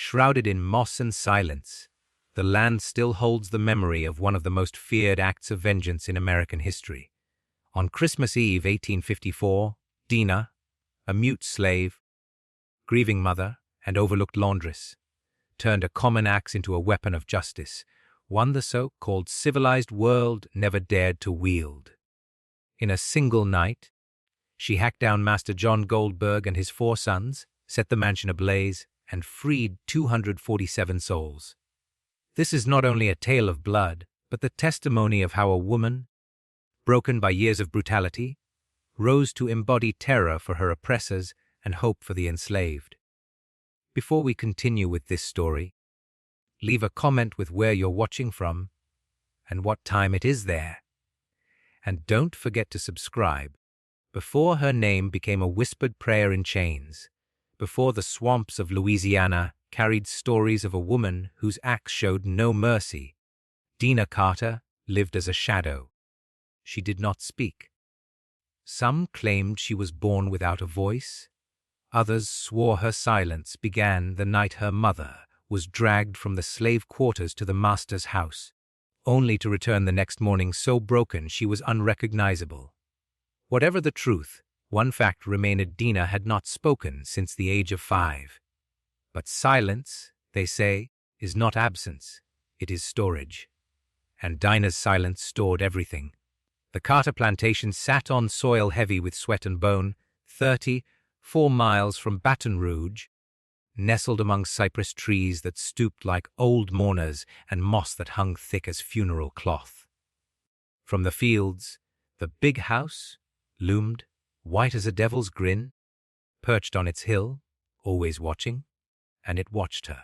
Shrouded in moss and silence, the land still holds the memory of one of the most feared acts of vengeance in American history. On Christmas Eve 1854, Dinah, a mute slave, grieving mother, and overlooked laundress, turned a common axe into a weapon of justice, one the so-called civilized world never dared to wield. In a single night, she hacked down Master John Goldberg and his 4 sons, set the mansion ablaze, and freed 247 souls. This is not only a tale of blood, but the testimony of how a woman, broken by years of brutality, rose to embody terror for her oppressors and hope for the enslaved. Before we continue with this story, leave a comment with where you're watching from and what time it is there. And don't forget to subscribe. Before her name became a whispered prayer in chains, before the swamps of Louisiana carried stories of a woman whose axe showed no mercy, Dinah Carter lived as a shadow. She did not speak. Some claimed she was born without a voice. Others swore her silence began the night her mother was dragged from the slave quarters to the master's house, only to return the next morning so broken she was unrecognizable. Whatever the truth, one fact remained: Dinah had not spoken since the age of 5. But silence, they say, is not absence, it is storage. And Dinah's silence stored everything. The Carter plantation sat on soil heavy with sweat and bone, 34 miles from Baton Rouge, nestled among cypress trees that stooped like old mourners and moss that hung thick as funeral cloth. From the fields, the big house loomed, white as a devil's grin, perched on its hill, always watching, and it watched her.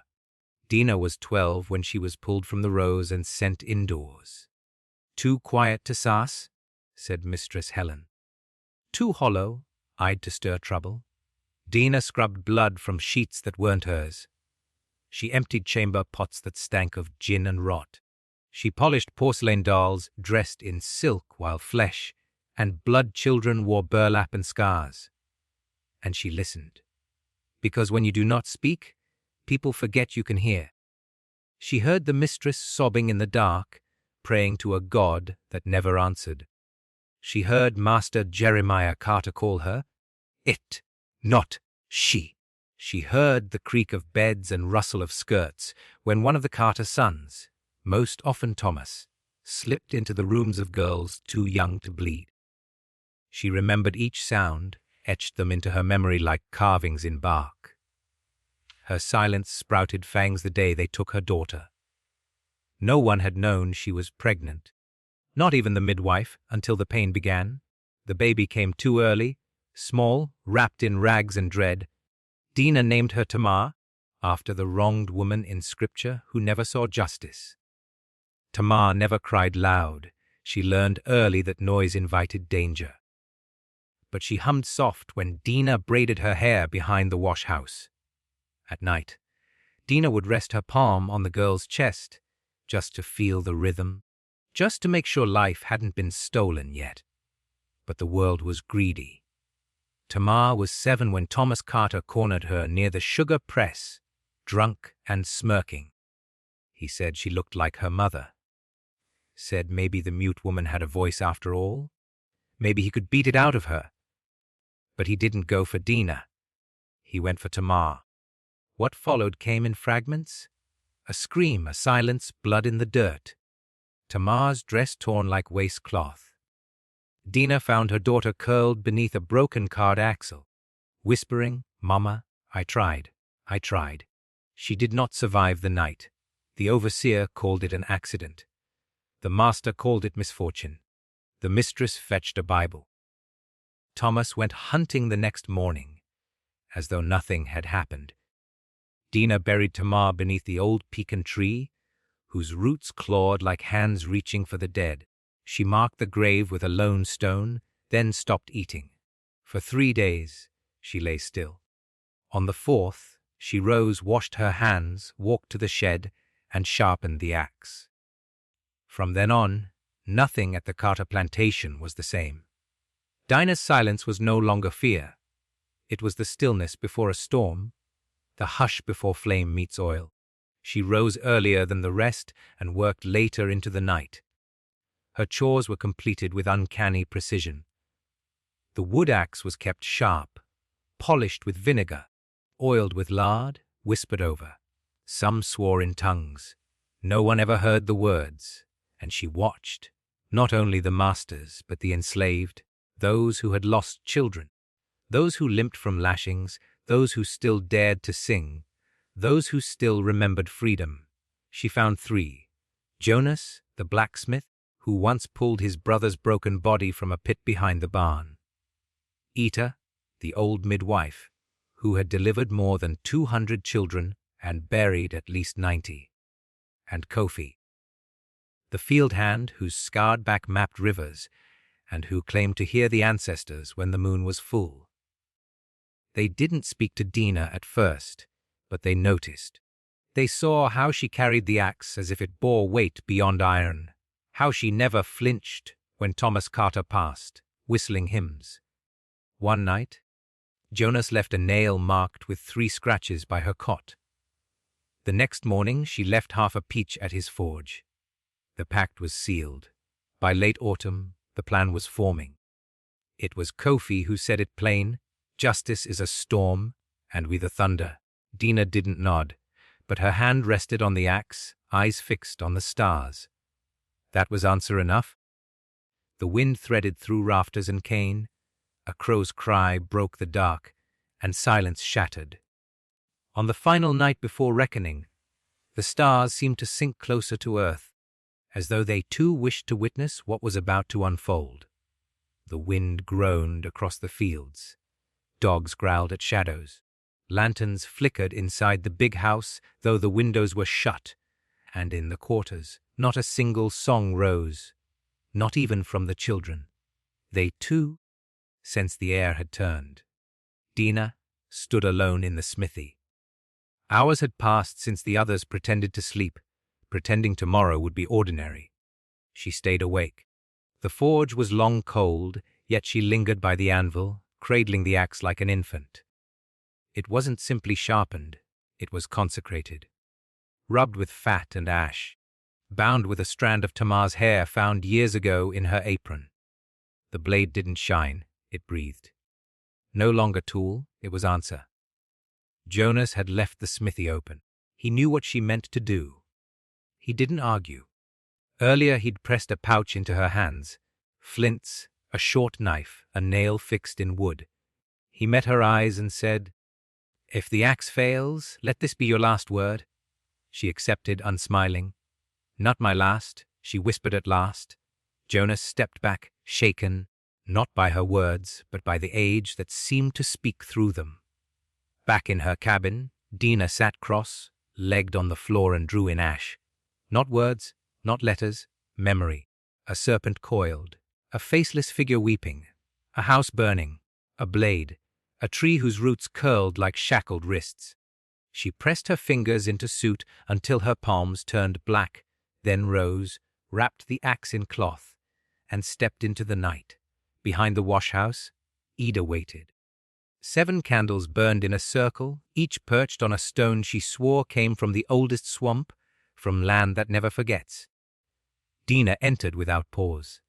Dinah was 12 when she was pulled from the rows and sent indoors. "Too quiet to sass," said Mistress Helen. "Too hollow," eyed to stir trouble. Dinah scrubbed blood from sheets that weren't hers. She emptied chamber pots that stank of gin and rot. She polished porcelain dolls dressed in silk while flesh and blood children wore burlap and scars. And she listened. Because when you do not speak, people forget you can hear. She heard the mistress sobbing in the dark, praying to a God that never answered. She heard Master Jeremiah Carter call her, "It, not she." She heard the creak of beds and rustle of skirts when one of the Carter sons, most often Thomas, slipped into the rooms of girls too young to bleed. She remembered each sound, etched them into her memory like carvings in bark. Her silence sprouted fangs the day they took her daughter. No one had known she was pregnant, not even the midwife, until the pain began. The baby came too early, small, wrapped in rags and dread. Dinah named her Tamar, after the wronged woman in Scripture who never saw justice. Tamar never cried loud. She learned early that noise invited danger. But she hummed soft when Dinah braided her hair behind the wash house. At night, Dinah would rest her palm on the girl's chest, just to feel the rhythm, just to make sure life hadn't been stolen yet. But the world was greedy. Tamar was 7 when Thomas Carter cornered her near the sugar press, drunk and smirking. He said she looked like her mother. Said maybe the mute woman had a voice after all. Maybe he could beat it out of her. But he didn't go for Dinah. He went for Tamar. What followed came in fragments. A scream, a silence, blood in the dirt. Tamar's dress torn like waistcloth. Dinah found her daughter curled beneath a broken card axle, whispering, "Mama, I tried, I tried." She did not survive the night. The overseer called it an accident. The master called it misfortune. The mistress fetched a Bible. Thomas went hunting the next morning, as though nothing had happened. Dinah buried Tamar beneath the old pecan tree, whose roots clawed like hands reaching for the dead. She marked the grave with a lone stone, then stopped eating. For 3 days, she lay still. On the 4th, she rose, washed her hands, walked to the shed, and sharpened the axe. From then on, nothing at the Carter plantation was the same. Dinah's silence was no longer fear. It was the stillness before a storm, the hush before flame meets oil. She rose earlier than the rest and worked later into the night. Her chores were completed with uncanny precision. The wood axe was kept sharp, polished with vinegar, oiled with lard, whispered over. Some swore in tongues. No one ever heard the words, and she watched, not only the masters, but the enslaved, those who had lost children, those who limped from lashings, those who still dared to sing, those who still remembered freedom. She found 3. Jonas, the blacksmith, who once pulled his brother's broken body from a pit behind the barn. Ita, the old midwife, who had delivered more than 200 children and buried at least 90. And Kofi, the field hand whose scarred back mapped rivers and who claimed to hear the ancestors when the moon was full. They didn't speak to Dinah at first, but they noticed. They saw how she carried the axe as if it bore weight beyond iron, how she never flinched when Thomas Carter passed, whistling hymns. One night, Jonas left a nail marked with 3 scratches by her cot. The next morning she left half a peach at his forge. The pact was sealed. By late autumn, the plan was forming. It was Kofi who said it plain, "Justice is a storm, and we the thunder." Dinah didn't nod, but her hand rested on the axe, eyes fixed on the stars. That was answer enough. The wind threaded through rafters and cane. A crow's cry broke the dark, and silence shattered. On the final night before reckoning, the stars seemed to sink closer to earth, as though they too wished to witness what was about to unfold. The wind groaned across the fields. Dogs growled at shadows. Lanterns flickered inside the big house, though the windows were shut, and in the quarters not a single song rose, not even from the children. They, too, sensed the air had turned. Dinah stood alone in the smithy. Hours had passed since the others pretended to sleep, pretending tomorrow would be ordinary. She stayed awake. The forge was long cold, yet she lingered by the anvil, cradling the axe like an infant. It wasn't simply sharpened, it was consecrated. Rubbed with fat and ash, bound with a strand of Tamar's hair found years ago in her apron. The blade didn't shine, it breathed. No longer tool, it was answer. Jonas had left the smithy open. He knew what she meant to do. He didn't argue. Earlier he'd pressed a pouch into her hands. Flints, a short knife, a nail fixed in wood. He met her eyes and said, "If the axe fails, let this be your last word." She accepted, unsmiling. "Not my last," she whispered at last. Jonas stepped back, shaken, not by her words, but by the age that seemed to speak through them. Back in her cabin, Dinah sat cross-legged on the floor and drew in ash. Not words, not letters, memory. A serpent coiled, a faceless figure weeping, a house burning, a blade, a tree whose roots curled like shackled wrists. She pressed her fingers into suit until her palms turned black, then rose, wrapped the axe in cloth, and stepped into the night. Behind the wash-house, Ida waited. 7 candles burned in a circle, each perched on a stone she swore came from the oldest swamp, from land that never forgets. Dinah entered without pause.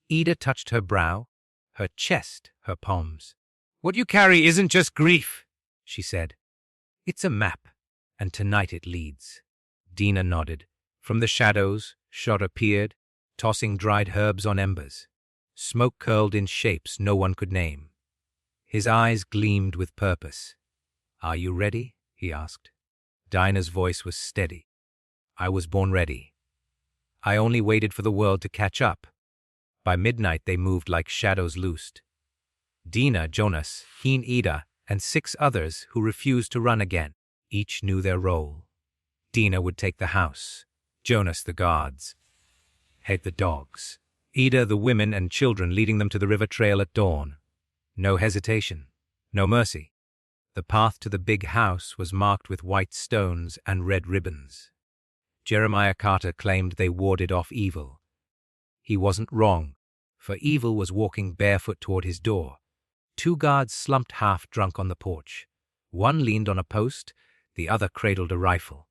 Ida touched her brow, her chest, her palms. "What you carry isn't just grief," she said. "It's a map, and tonight it leads." Dinah nodded. From the shadows, Shot appeared, tossing dried herbs on embers. Smoke curled in shapes no one could name. His eyes gleamed with purpose. "Are you ready?" he asked. Dinah's voice was steady. "I was born ready. I only waited for the world to catch up." By midnight they moved like shadows loosed. Dinah, Jonas, Heen Ida, and 6 others who refused to run again. Each knew their role. Dinah would take the house, Jonas the guards, head the dogs, Ida the women and children leading them to the river trail at dawn. No hesitation, no mercy. The path to the big house was marked with white stones and red ribbons. Jeremiah Carter claimed they warded off evil. He wasn't wrong, for evil was walking barefoot toward his door. 2 guards slumped half-drunk on the porch. One leaned on a post, the other cradled a rifle.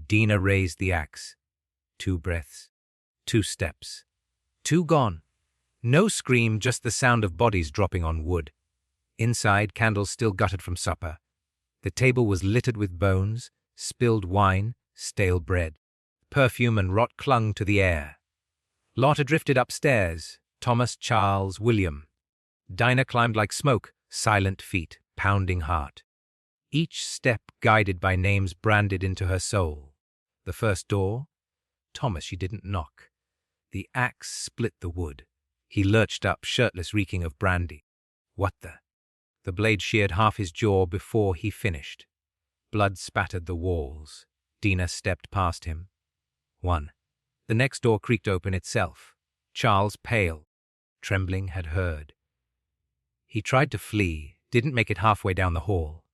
Dinah raised the axe. 2 breaths. 2 steps. 2 gone. No scream, just the sound of bodies dropping on wood. Inside, candles still guttered from supper. The table was littered with bones, spilled wine, stale bread. Perfume and rot clung to the air. Lot had drifted upstairs. Thomas, Charles, William. Dinah climbed like smoke, silent feet, pounding heart. Each step guided by names branded into her soul. The first door? Thomas, she didn't knock. The axe split the wood. He lurched up, shirtless, reeking of brandy. What the? The blade sheared half his jaw before he finished. Blood spattered the walls. Dinah stepped past him. 1. The next door creaked open itself. Charles, pale, trembling, had heard. He tried to flee, didn't make it halfway down the hall.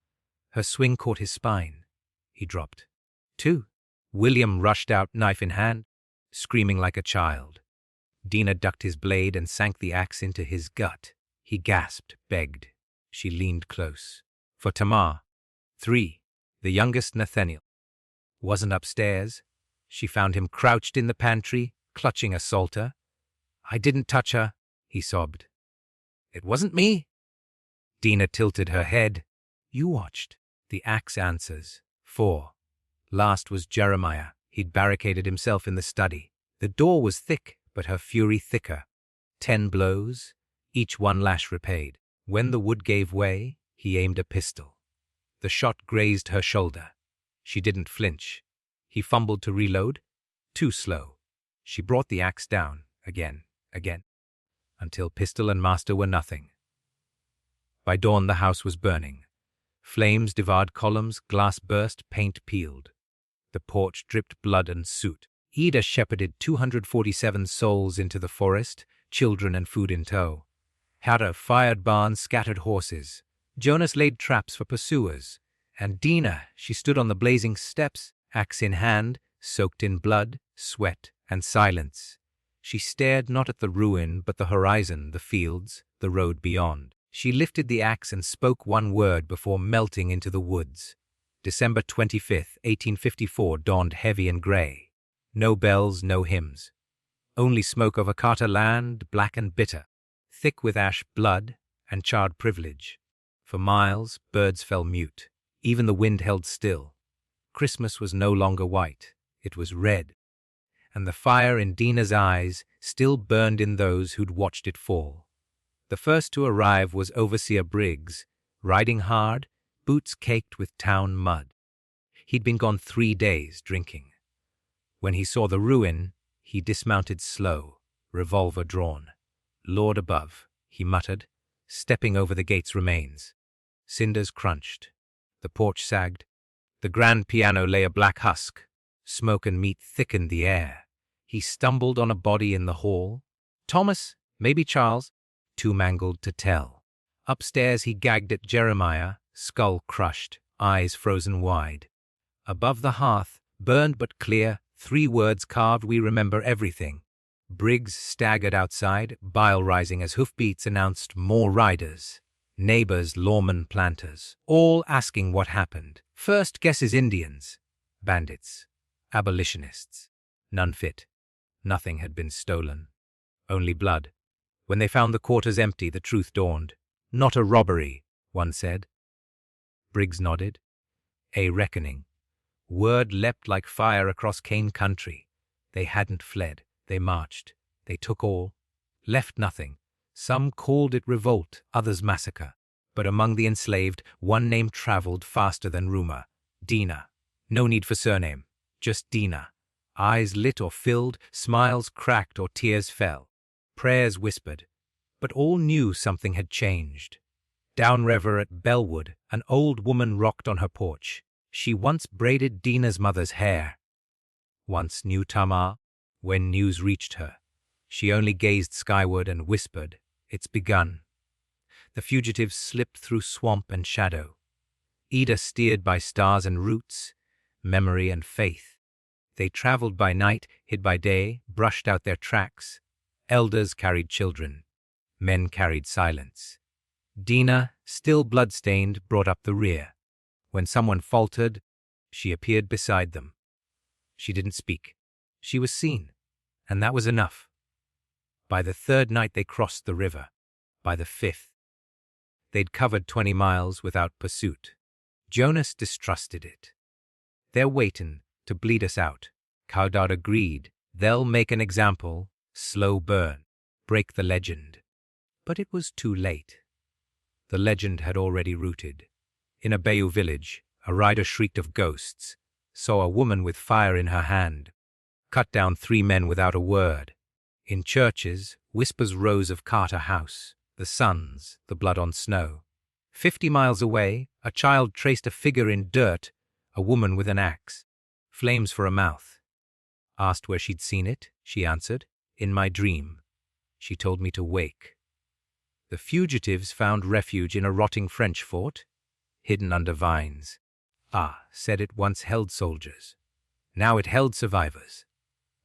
Her swing caught his spine. He dropped. 2. William rushed out, knife in hand, screaming like a child. Dinah ducked his blade and sank the axe into his gut. He gasped, begged. She leaned close. For Tamar. 3. The youngest Nathaniel. Wasn't upstairs. She found him crouched in the pantry, clutching a Psalter. I didn't touch her, he sobbed. It wasn't me. Dinah tilted her head. You watched. The axe answers. 4. Last was Jeremiah. He'd barricaded himself in the study. The door was thick, but her fury thicker. 10 blows, each 1 lash repaid. When the wood gave way, he aimed a pistol. The shot grazed her shoulder. She didn't flinch. He fumbled to reload. Too slow. She brought the axe down, again, until pistol and master were nothing. By dawn the house was burning. Flames devoured columns, glass burst, paint peeled. The porch dripped blood and soot. Ida shepherded 247 souls into the forest, children and food in tow. Hara fired barns, scattered horses. Jonas laid traps for pursuers. And Dinah, she stood on the blazing steps, axe in hand, soaked in blood, sweat, and silence. She stared not at the ruin, but the horizon, the fields, the road beyond. She lifted the axe and spoke 1 word before melting into the woods. December 25th, 1854 dawned heavy and grey. No bells, no hymns. Only smoke over Carter land, black and bitter, thick with ash, blood, and charred privilege. For miles, birds fell mute. Even the wind held still. Christmas was no longer white. It was red. And the fire in Dinah's eyes still burned in those who'd watched it fall. The first to arrive was Overseer Briggs, riding hard, boots caked with town mud. He'd been gone 3 days, drinking. When he saw the ruin, he dismounted slow, revolver drawn. Lord above, he muttered, stepping over the gate's remains. Cinders crunched. The porch sagged. The grand piano lay a black husk. Smoke and meat thickened the air. He stumbled on a body in the hall. Thomas, maybe Charles, too mangled to tell. Upstairs he gagged at Jeremiah, skull crushed, eyes frozen wide. Above the hearth, burned but clear, 3 words carved, we remember everything. Briggs staggered outside, bile rising as hoofbeats announced more riders. Neighbors, lawmen, planters, all asking what happened. First guesses Indians, bandits, abolitionists. None fit. Nothing had been stolen. Only blood. When they found the quarters empty, the truth dawned. Not a robbery, one said. Briggs nodded. A reckoning. Word leapt like fire across Kane country. They hadn't fled. They marched. They took all. Left nothing. Some called it revolt, others massacre. But among the enslaved, 1 name traveled faster than rumor. Dinah. No need for surname. Just Dinah. Eyes lit or filled, smiles cracked or tears fell. Prayers whispered. But all knew something had changed. Downriver at Bellwood, an old woman rocked on her porch. She once braided Dinah's mother's hair. Once knew Tamar. When news reached her, she only gazed skyward and whispered, "It's begun." The fugitives slipped through swamp and shadow. Ida steered by stars and roots, memory and faith. They traveled by night, hid by day, brushed out their tracks. Elders carried children. Men carried silence. Dinah, still blood-stained, brought up the rear. When someone faltered, she appeared beside them. She didn't speak. She was seen, and that was enough. By the third night they crossed the river. By the fifth, they'd covered 20 miles without pursuit. Jonas distrusted it. "They're waitin' to bleed us out." Caudard agreed. "They'll make an example, slow burn, break the legend." But it was too late. The legend had already rooted. In a Bayou village, a rider shrieked of ghosts, saw a woman with fire in her hand, cut down 3 men without a word. In churches, whispers rose of Carter House, the sons, the blood on snow. 50 miles away, a child traced a figure in dirt, a woman with an axe, flames for a mouth. Asked where she'd seen it, she answered, "In my dream." She told me to wake. The fugitives found refuge in a rotting French fort, hidden under vines. Said it once held soldiers. Now it held survivors.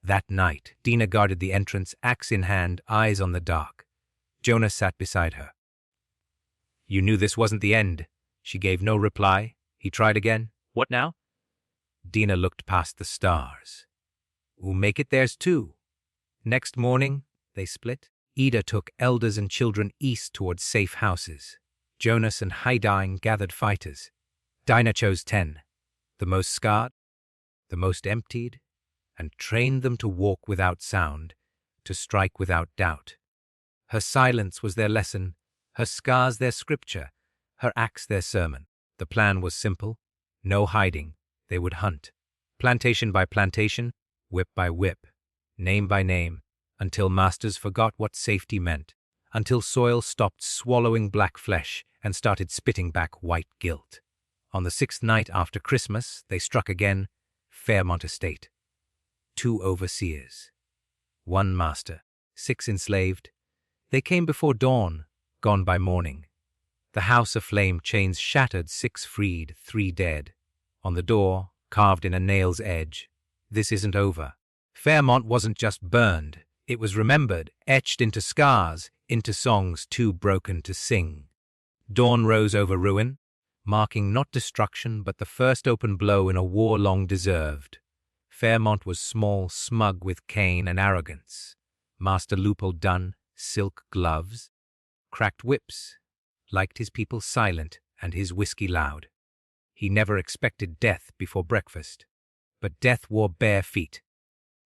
That night, Dinah guarded the entrance, axe in hand, eyes on the dark. Jonas sat beside her. "You knew this wasn't the end." She gave no reply. He tried again. "What now?" Dinah looked past the stars. "We'll make it theirs too." Next morning, they split. Ida took elders and children east towards safe houses. Jonas and Haidine gathered fighters. Dinah chose 10, the most scarred, the most emptied, and trained them to walk without sound, to strike without doubt. Her silence was their lesson, her scars their scripture, her axe their sermon. The plan was simple. No hiding. They would hunt. Plantation by plantation, whip by whip, name by name, until masters forgot what safety meant, until soil stopped swallowing black flesh and started spitting back white guilt. On the 6th night after Christmas, they struck again, Fairmont Estate. 2 overseers, 1 master, 6 enslaved. They came before dawn, gone by morning. The house aflame, chains shattered, 6 freed, 3 dead. On the door, carved in a nail's edge, "This isn't over." Fairmont wasn't just burned, it was remembered, etched into scars, into songs too broken to sing. Dawn rose over ruin, marking not destruction but the first open blow in a war long deserved. Fairmont was small, smug with cane and arrogance. Master Loophole done, silk gloves, cracked whips, liked his people silent and his whiskey loud. He never expected death before breakfast, but death wore bare feet.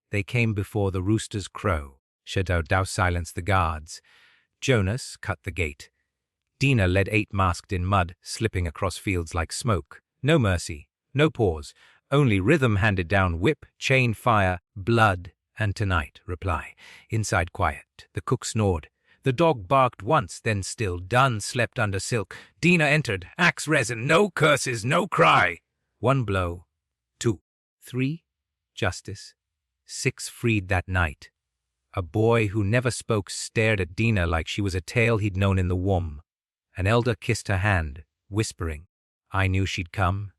They came before the rooster's crow. Shadow silenced the guards. Jonas cut the gate. Dinah led 8 masked in mud, slipping across fields like smoke. No mercy, no pause, only rhythm handed down, whip, chain, fire, blood, and tonight, reply. Inside quiet, the cook snored. The dog barked once, then still. Dunn slept under silk. Dinah entered, axe resin, no curses, no cry. 1 blow, 2, 3, justice. 6 freed that night. A boy who never spoke stared at Dinah like she was a tale he'd known in the womb. An elder kissed her hand, whispering, "I knew she'd come."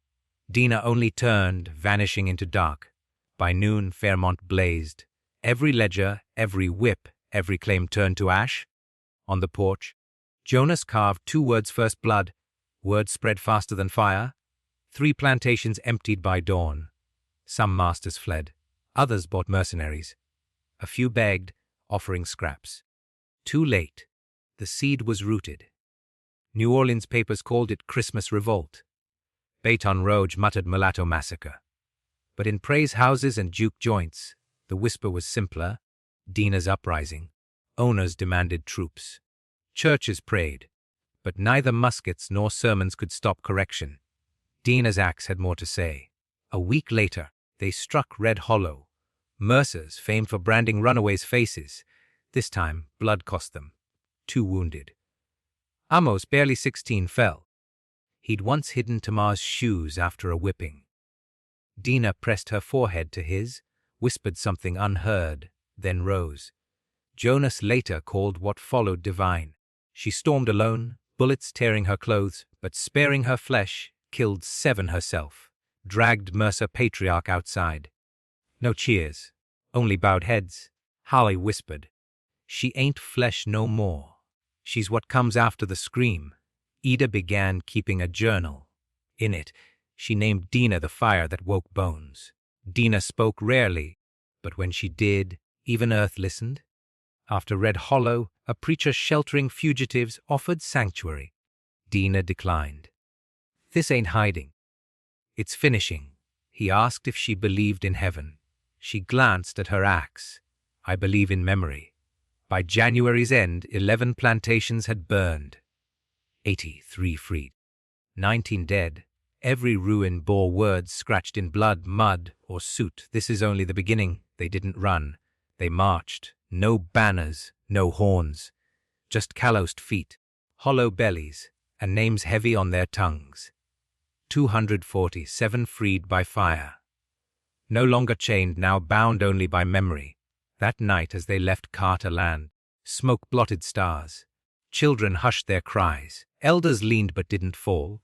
Dinah only turned, vanishing into dark. By noon, Fairmont blazed. Every ledger, every whip, every claim turned to ash. On the porch, Jonas carved 2 words: first blood. Word spread faster than fire. 3 plantations emptied by dawn. Some masters fled. Others bought mercenaries. A few begged, offering scraps. Too late. The seed was rooted. New Orleans papers called it Christmas Revolt. Baton Rouge muttered Mulatto Massacre. But in praise houses and juke joints, the whisper was simpler: Dinah's uprising. Owners demanded troops. Churches prayed, but neither muskets nor sermons could stop correction. Dinah's axe had more to say. A week later, they struck Red Hollow. Mercers, famed for branding runaways' faces. This time, blood cost them. 2 wounded. Amos, barely 16, fell. He'd once hidden Tamar's shoes after a whipping. Dinah pressed her forehead to his, whispered something unheard, then rose. Jonas later called what followed divine. She stormed alone, bullets tearing her clothes, but sparing her flesh, killed 7 herself, dragged Mercer Patriarch outside. No cheers, only bowed heads. Holly whispered, "She ain't flesh no more. She's what comes after the scream." Ida began keeping a journal. In it, she named Dinah the fire that woke bones. Dinah spoke rarely, but when she did, even earth listened. After Red Hollow, a preacher sheltering fugitives offered sanctuary. Dinah declined. "This ain't hiding. It's finishing." He asked if she believed in heaven. She glanced at her axe. "I believe in memory." By January's end, 11 plantations had burned. 83 freed. 19 dead. Every ruin bore words scratched in blood, mud, or soot. "This is only the beginning." They didn't run. They marched. No banners, no horns. Just calloused feet, hollow bellies, and names heavy on their tongues. 247 freed by fire. No longer chained, now bound only by memory. That night as they left Carter land, smoke-blotted stars. Children hushed their cries. Elders leaned but didn't fall.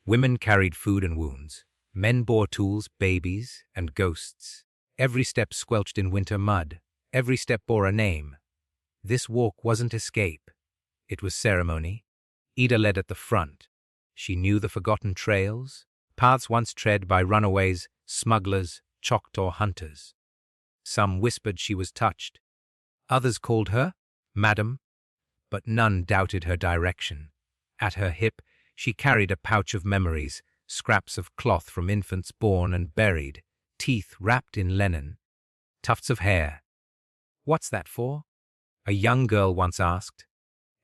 Women carried food and wounds. Men bore tools, babies, and ghosts. Every step squelched in winter mud. Every step bore a name. This walk wasn't escape. It was ceremony. Ida led at the front. She knew the forgotten trails, paths once tread by runaways, smugglers, Choctaw hunters. Some whispered she was touched. Others called her Madam, but none doubted her direction. At her hip, she carried a pouch of memories, scraps of cloth from infants born and buried, teeth wrapped in linen, tufts of hair. "What's that for?" a young girl once asked.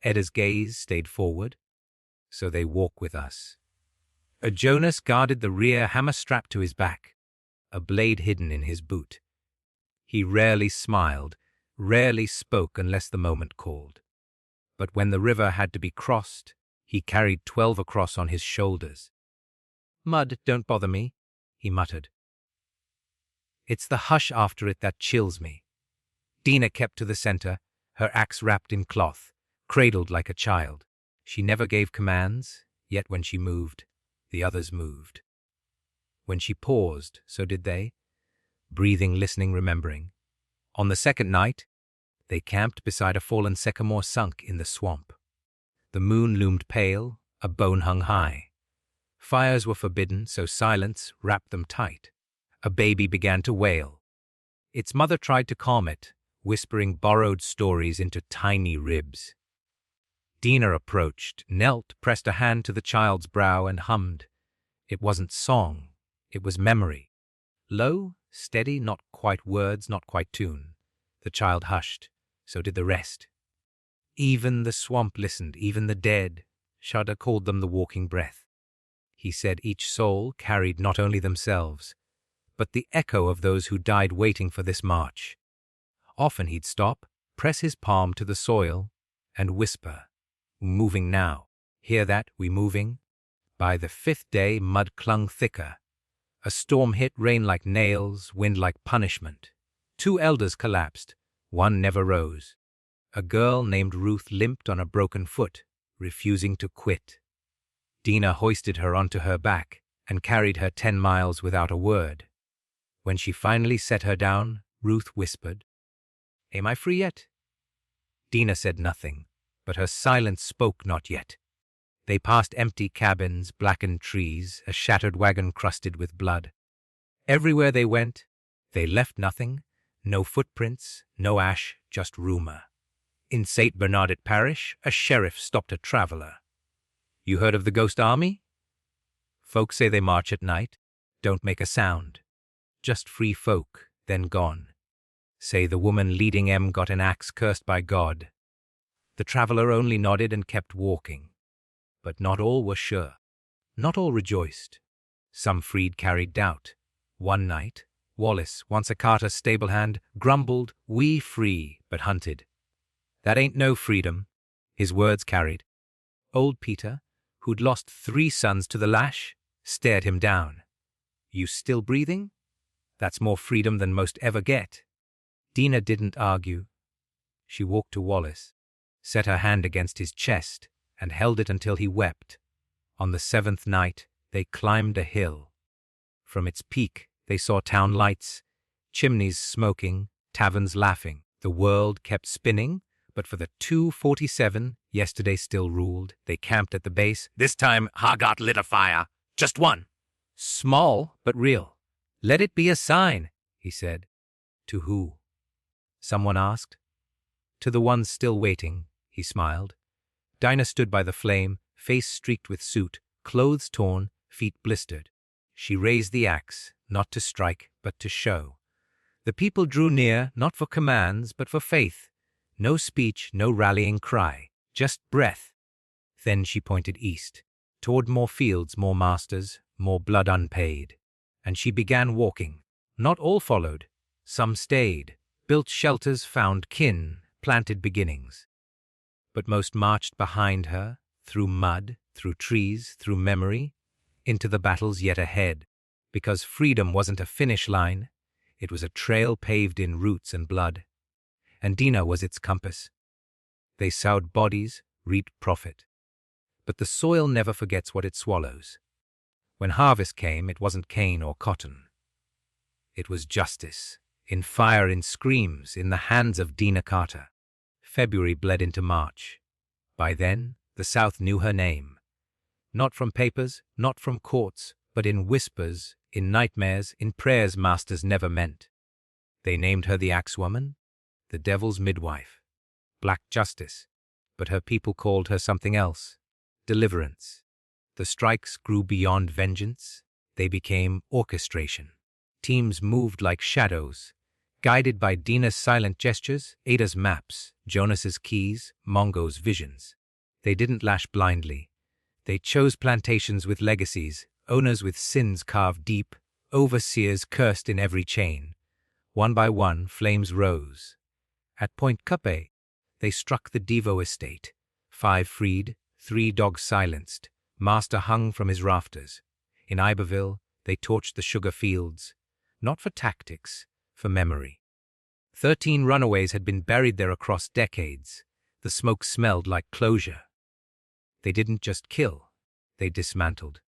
Eda's gaze stayed forward. "So they walk with us." A Jonas guarded the rear, hammer strapped to his back, a blade hidden in his boot. He rarely smiled, rarely spoke unless the moment called. But when the river had to be crossed, he carried 12 across on his shoulders. "Mud don't bother me," he muttered. "It's the hush after it that chills me." Dinah kept to the center, her axe wrapped in cloth, cradled like a child. She never gave commands, yet when she moved, the others moved. When she paused, so did they, breathing, listening, remembering. On the second night, they camped beside a fallen sycamore sunk in the swamp. The moon loomed pale, a bone hung high. Fires were forbidden, so silence wrapped them tight. A baby began to wail. Its mother tried to calm it, whispering borrowed stories into tiny ribs. Dinah approached, knelt, pressed a hand to the child's brow, and hummed. It wasn't song, it was memory. Low, steady, not quite words, not quite tune. The child hushed, so did the rest. Even the swamp listened, even the dead. Shudder called them the walking breath. He said each soul carried not only themselves, but the echo of those who died waiting for this march. Often he'd stop, press his palm to the soil, and whisper, "Moving now. Hear that, we moving?" By the 5th day, mud clung thicker. A storm hit, rain like nails, wind like punishment. 2 elders collapsed. 1 never rose. A girl named Ruth limped on a broken foot, refusing to quit. Dinah hoisted her onto her back and carried her 10 miles without a word. When she finally set her down, Ruth whispered, "Am I free yet?" Dinah said nothing, but her silence spoke not yet. They passed empty cabins, blackened trees, a shattered wagon crusted with blood. Everywhere they went, they left nothing, no footprints, no ash, just rumor. In St. Bernardette Parish, a sheriff stopped a traveler. "You heard of the ghost army? Folks say they march at night, don't make a sound. Just free folk, then gone. Say the woman leading 'em got an axe cursed by God." The traveler only nodded and kept walking. But not all were sure. Not all rejoiced. Some freed carried doubt. One night, Wallace, once a Carter stable hand, grumbled, "We free, but hunted. That ain't no freedom," his words carried. Old Peter, who'd lost 3 sons to the lash, stared him down. "You still breathing? That's more freedom than most ever get." Dinah didn't argue. She walked to Wallace, set her hand against his chest, and held it until he wept. On the 7th night, they climbed a hill. From its peak, they saw town lights, chimneys smoking, taverns laughing. The world kept spinning, but for the 247, yesterday still ruled. They camped at the base. This time, Haggart lit a fire. Just one. Small, but real. Let it be a sign, he said. To who? Someone asked. To the ones still waiting, he smiled. Dinah stood by the flame, face streaked with soot, clothes torn, feet blistered. She raised the axe, not to strike, but to show. The people drew near, not for commands, but for faith. No speech, no rallying cry, just breath. Then she pointed east, toward more fields, more masters, more blood unpaid. And she began walking. Not all followed. Some stayed, built shelters, found kin, planted beginnings. But most marched behind her, through mud, through trees, through memory, into the battles yet ahead. Because freedom wasn't a finish line, it was a trail paved in roots and blood. And Dinah was its compass. They sowed bodies, reaped profit. But the soil never forgets what it swallows. When harvest came, it wasn't cane or cotton. It was justice, in fire, in screams, in the hands of Dinah Carter. February bled into March. By then, the South knew her name. Not from papers, not from courts, but in whispers, in nightmares, in prayers masters never meant. They named her the Axewoman, the Devil's Midwife, Black Justice, but her people called her something else, Deliverance. The strikes grew beyond vengeance. They became orchestration. Teams moved like shadows, guided by Dinah's silent gestures, Ada's maps, Jonas's keys, Mongo's visions. They didn't lash blindly. They chose plantations with legacies, owners with sins carved deep, overseers cursed in every chain. One by one, flames rose. At Point Cupe, they struck the Devo estate. 5 freed, 3 dogs silenced. Master hung from his rafters. In Iberville, they torched the sugar fields, not for tactics, for memory. 13 runaways had been buried there across decades. The smoke smelled like closure. They didn't just kill, they dismantled.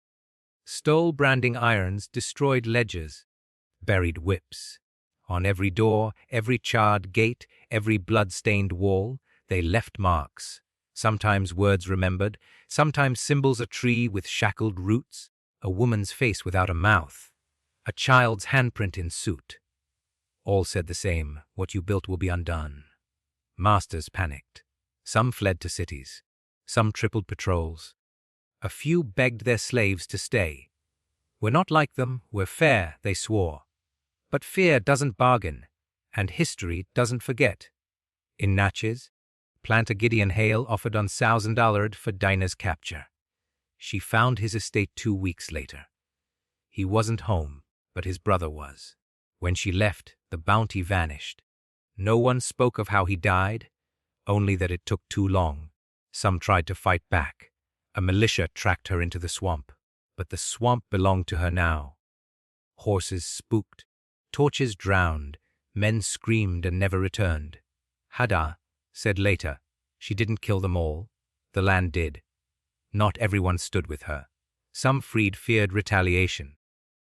Stole branding irons, destroyed ledgers, buried whips. On every door, every charred gate, every blood-stained wall, they left marks. Sometimes words remembered, sometimes symbols, a tree with shackled roots, a woman's face without a mouth, a child's handprint in soot. All said the same, what you built will be undone. Masters panicked. Some fled to cities. Some tripled patrols. A few begged their slaves to stay. We're not like them, we're fair, they swore. But fear doesn't bargain, and history doesn't forget. In Natchez, planter Gideon Hale offered on $1,000 for Dinah's capture. She found his estate 2 weeks later. He wasn't home, but his brother was. When she left, the bounty vanished. No one spoke of how he died, only that it took too long. Some tried to fight back. A militia tracked her into the swamp, but the swamp belonged to her now. Horses spooked, torches drowned, men screamed and never returned. Hadda said later, she didn't kill them all. The land did. Not everyone stood with her. Some freed feared retaliation.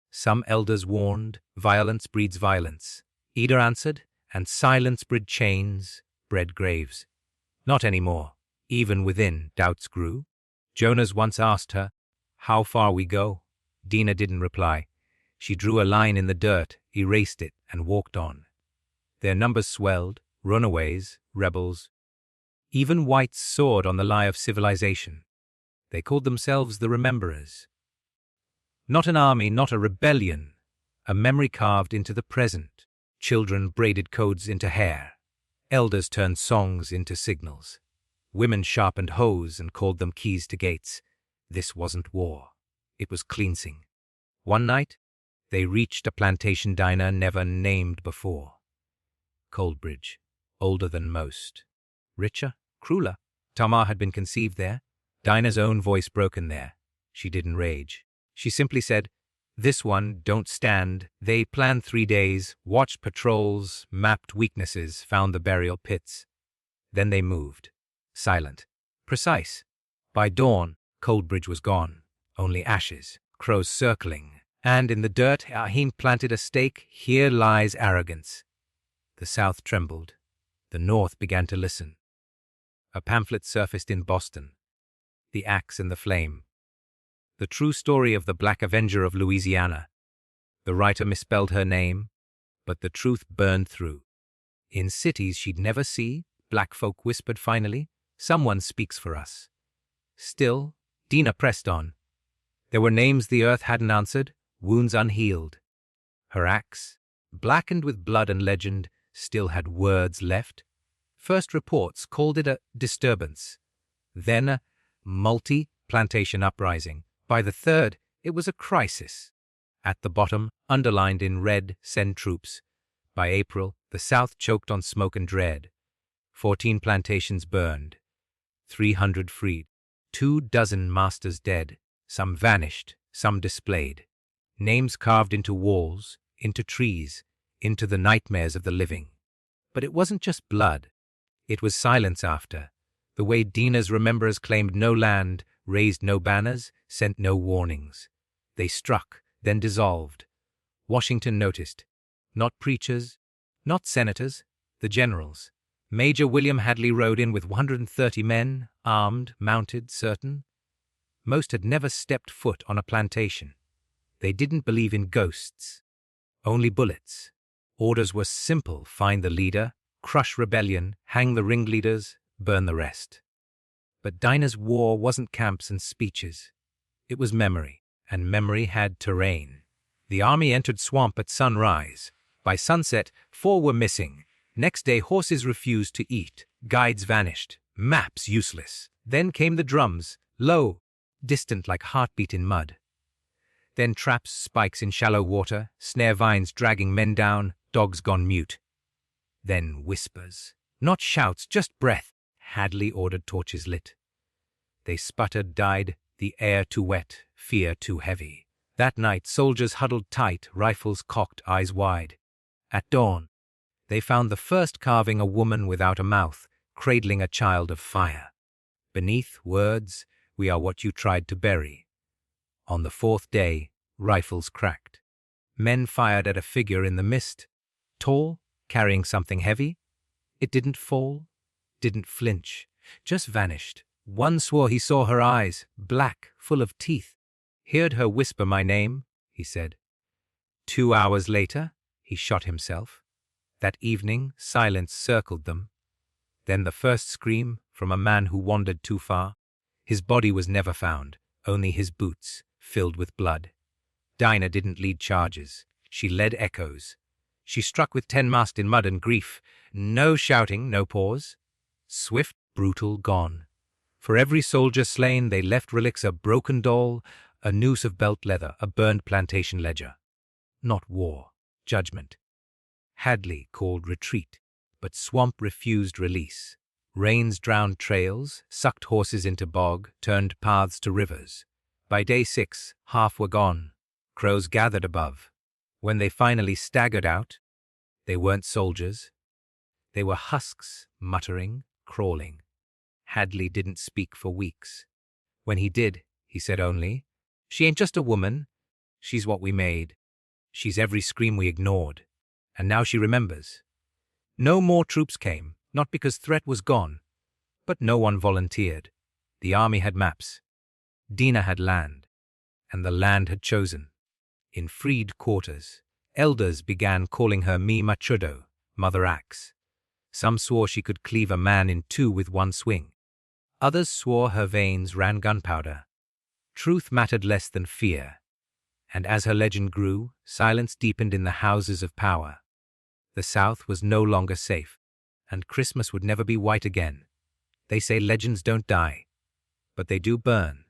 Some elders warned, violence breeds violence. Ida answered, and silence bred chains, bred graves. Not anymore. Even within, doubts grew. Jonas once asked her, how far we go? Dinah didn't reply. She drew a line in the dirt, erased it, and walked on. Their numbers swelled, runaways, rebels. Even whites soared on the lie of civilization. They called themselves the Rememberers. Not an army, not a rebellion, a memory carved into the present. Children braided codes into hair. Elders turned songs into signals. Women sharpened hoes and called them keys to gates. This wasn't war. It was cleansing. One night, they reached a plantation Dinah never named before. Coldbridge, older than most. Richer, crueler. Tamar had been conceived there. Dinah's own voice broken there. She didn't rage. She simply said, this one, don't stand. They planned 3 days, watched patrols, mapped weaknesses, found the burial pits. Then they moved. Silent. Precise. By dawn, Coldbridge was gone. Only ashes, crows circling. And in the dirt, Ahim planted a stake. Here lies arrogance. The South trembled. The North began to listen. A pamphlet surfaced in Boston. The Axe and the Flame. The true story of the Black Avenger of Louisiana. The writer misspelled her name, but the truth burned through. In cities she'd never see, black folk whispered finally, someone speaks for us. Still, Dinah pressed on. There were names the earth hadn't answered, wounds unhealed. Her axe, blackened with blood and legend, still had words left. First reports called it a disturbance, then a multi-plantation uprising. By the third, it was a crisis. At the bottom, underlined in red, send troops. By April, the South choked on smoke and dread. 14 plantations burned, 300 freed, 24 masters dead, some vanished, some displayed. Names carved into walls, into trees, into the nightmares of the living. But it wasn't just blood. It was silence after. The way Dinah's rememberers claimed no land, raised no banners, sent no warnings. They struck, then dissolved. Washington noticed. Not preachers, not senators, the generals. Major William Hadley rode in with 130 men, armed, mounted, certain. Most had never stepped foot on a plantation. They didn't believe in ghosts, only bullets. Orders were simple: find the leader, crush rebellion, hang the ringleaders, burn the rest. But Dinah's war wasn't camps and speeches. It was memory, and memory had terrain. The army entered swamp at sunrise. By sunset, 4 were missing. Next day, horses refused to eat. Guides vanished. Maps useless. Then came the drums, low, distant like heartbeat in mud. Then traps, spikes in shallow water, snare vines dragging men down, dogs gone mute. Then whispers. Not shouts, just breath. Hadley ordered torches lit. They sputtered, died, the air too wet, fear too heavy. That night, soldiers huddled tight, rifles cocked, eyes wide. At dawn, they found the first carving a woman without a mouth, cradling a child of fire. Beneath, words, "We are what you tried to bury." On the 4th day, rifles cracked. Men fired at a figure in the mist, tall, carrying something heavy. It didn't fall, didn't flinch, just vanished. One swore he saw her eyes, black, full of teeth. Heard her whisper my name, he said. 2 hours later, he shot himself. That evening, silence circled them. Then the first scream from a man who wandered too far. His body was never found, only his boots, filled with blood. Dinah didn't lead charges. She led echoes. She struck with 10 masked in mud and grief. No shouting, no pause. Swift, brutal, gone. For every soldier slain, they left relics: a broken doll, a noose of belt leather, a burned plantation ledger. Not war, judgment. Hadley called retreat, but swamp refused release. Rains drowned trails, sucked horses into bog, turned paths to rivers. By day 6, half were gone. Crows gathered above. When they finally staggered out, they weren't soldiers. They were husks, muttering, crawling. Hadley didn't speak for weeks. When he did, he said only, "She ain't just a woman. She's what we made. She's every scream we ignored. And now she remembers." No more troops came, not because threat was gone, but no one volunteered. The army had maps. Dinah had land, and the land had chosen. In freed quarters, elders began calling her Mi Machudo, Mother Axe. Some swore she could cleave a man in 2 with one swing. Others swore her veins ran gunpowder. Truth mattered less than fear. And as her legend grew, silence deepened in the houses of power. The South was no longer safe, and Christmas would never be white again. They say legends don't die, but they do burn.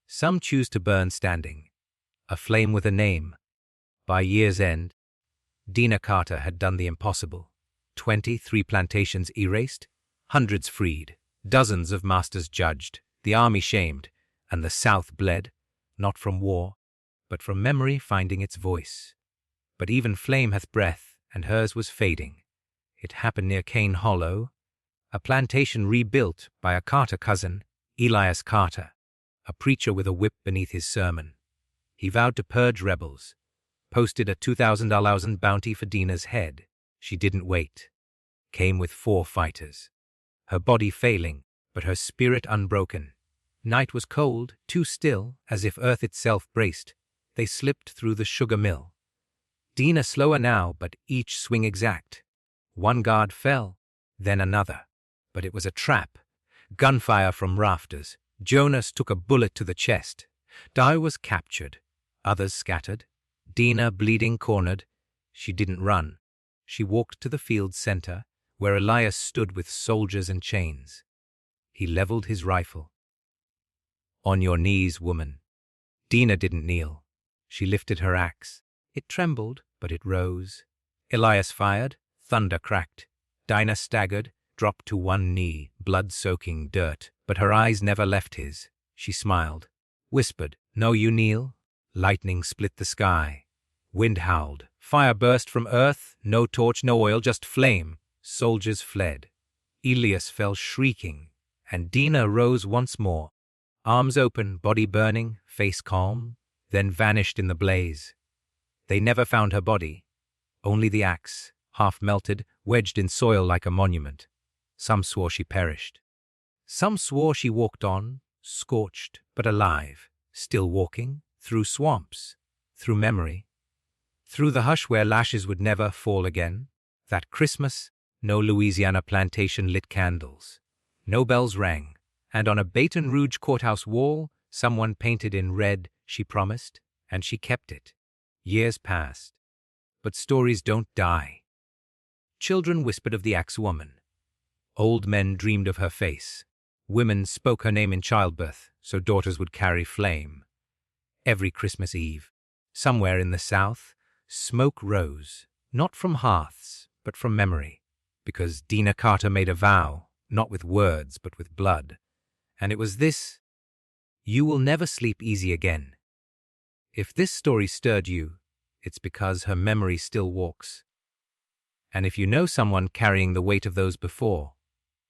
Some choose to burn standing, a flame with a name. By year's end, Dinah Carter had done the impossible. 23 plantations erased, hundreds freed, dozens of masters judged, the army shamed, and the South bled, not from war, but from memory finding its voice. But even flame hath breath, and hers was fading. It happened near Cane Hollow, a plantation rebuilt by a Carter cousin, Elias Carter, a preacher with a whip beneath his sermon. He vowed to purge rebels, posted a $2,000 bounty for Dinah's head. She didn't wait. Came with 4 fighters. Her body failing, but her spirit unbroken. Night was cold, too still, as if earth itself braced. They slipped through the sugar mill. Dinah slower now, but each swing exact. One guard fell, then another. But it was a trap. Gunfire from rafters. Jonas took a bullet to the chest. Di was captured. Others scattered. Dinah bleeding cornered. She didn't run. She walked to the field's center, where Elias stood with soldiers and chains. He leveled his rifle. "On your knees, woman." Dinah didn't kneel. She lifted her axe. It trembled, but it rose. Elias fired. Thunder cracked. Dinah staggered, dropped to one knee, blood-soaking dirt. But her eyes never left his. She smiled. Whispered, "No, you kneel." Lightning split the sky. Wind howled. Fire burst from earth. No torch, no oil, just flame. Soldiers fled. Elias fell shrieking, and Dinah rose once more. Arms open, body burning, face calm, then vanished in the blaze. They never found her body. Only the axe, half melted, wedged in soil like a monument. Some swore she perished. Some swore she walked on, scorched but alive, still walking, through swamps, through memory, through the hush where lashes would never fall again. That Christmas, no Louisiana plantation lit candles. No bells rang, and on a Baton Rouge courthouse wall, someone painted in red, "She promised," and she kept it. Years passed, but stories don't die. Children whispered of the axe woman. Old men dreamed of her face. Women spoke her name in childbirth, so daughters would carry flame. Every Christmas Eve, somewhere in the South, smoke rose, not from hearths, but from memory, because Dinah Carter made a vow, not with words, but with blood. And it was this: you will never sleep easy again. If this story stirred you, it's because her memory still walks. And if you know someone carrying the weight of those before,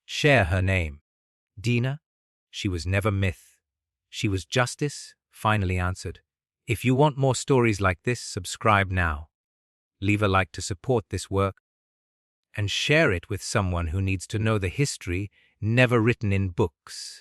share her name. Dinah, she was never myth. She was justice, finally answered. If you want more stories like this, subscribe now. Leave a like to support this work, and share it with someone who needs to know the history never written in books.